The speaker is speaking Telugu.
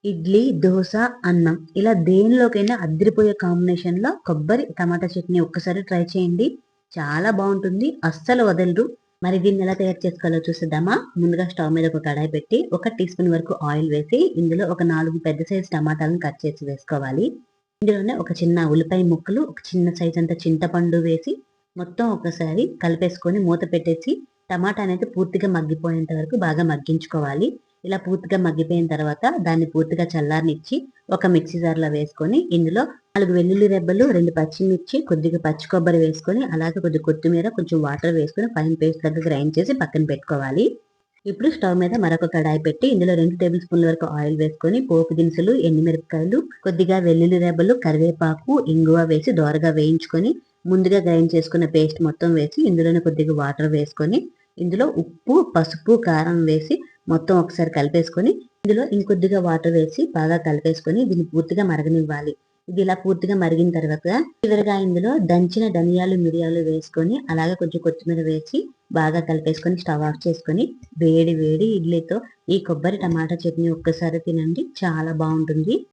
ఇడ్లీ, దోస, అన్నం ఇలా దేనిలోకైనా అద్దిరిపోయే కాంబినేషన్‌లో కొబ్బరి టమాటా చట్నీ ఒక్కసారి ట్రై చేయండి. చాలా బావుంటుంది. అస్సలు వదలరు. మరి దీన్ని ఎలా తయారు చేసుకోవాలో చూసేద్దామా? ముందుగా స్టవ్ మీద ఒక కడాయి పెట్టి, ఒక టీ స్పూన్ వరకు ఆయిల్ వేసి, ఇందులో ఒక 4 పెద్ద సైజు టమాటాలను కట్ చేసి వేసుకోవాలి. ఇందులోనే ఒక చిన్న ఉల్లిపాయ ముక్కలు, ఒక చిన్న సైజ్ అంత చింతపండు వేసి, మొత్తం ఒకసారి కలిపేసుకొని మూత పెట్టేసి, టమాటా అనేది పూర్తిగా మగ్గిపోయేంత వరకు బాగా మగ్గించుకోవాలి. ఇలా పూర్తిగా మగ్గిపోయిన తర్వాత దాన్ని పూర్తిగా చల్లారనిచ్చి ఒక మిక్సీ జార్‌లో వేసుకొని ఇందులో 4 వెల్లుల్లి రెబ్బలు, 2 పచ్చిమిర్చి, కొద్దిగా పచ్చి కొబ్బరి వేసుకొని అలాగే కొద్దిగా కొత్తిమీర, కొంచెం వాటర్ వేసుకొని ఫైన్ పేస్ట్ లాగా గ్రైండ్ చేసి పక్కన పెట్టుకోవాలి. ఇప్పుడు స్టవ్ మీద మరొక కడాయి పెట్టి ఇందులో 2 టేబుల్ స్పూన్ల వరకు ఆయిల్ వేసుకొని పోపు దినుసులు, ఎండుమిరపకాయలు, కొద్దిగా వెల్లుల్లి రెబ్బలు, కరివేపాకు, ఇంగువ వేసి దోరగా వేయించుకొని ముందుగా గ్రైండ్ చేసుకున్న పేస్ట్ మొత్తం వేసి ఇందులోనే కొద్దిగా వాటర్ వేసుకొని ఇందులో ఉప్పు, పసుపు, కారం వేసి మొత్తం ఒకసారి కలిపేసుకొని ఇందులో ఇంకొద్దిగా వాటర్ వేసి బాగా కలిపేసుకొని దీన్ని పూర్తిగా మరగనివ్వాలి. ఇది ఇలా పూర్తిగా మరిగిన తర్వాత చివరిగా ఇందులో దంచిన ధనియాలు, మిరియాలు వేసుకొని అలాగే కొంచెం కొత్తిమీర వేసి బాగా కలిపేసుకొని స్టవ్ ఆఫ్ చేసుకొని వేడి వేడి ఇడ్లీతో ఈ కొబ్బరి టమాటా చట్నీ ఒక్కసారి తినండి. చాలా బావుంటుంది.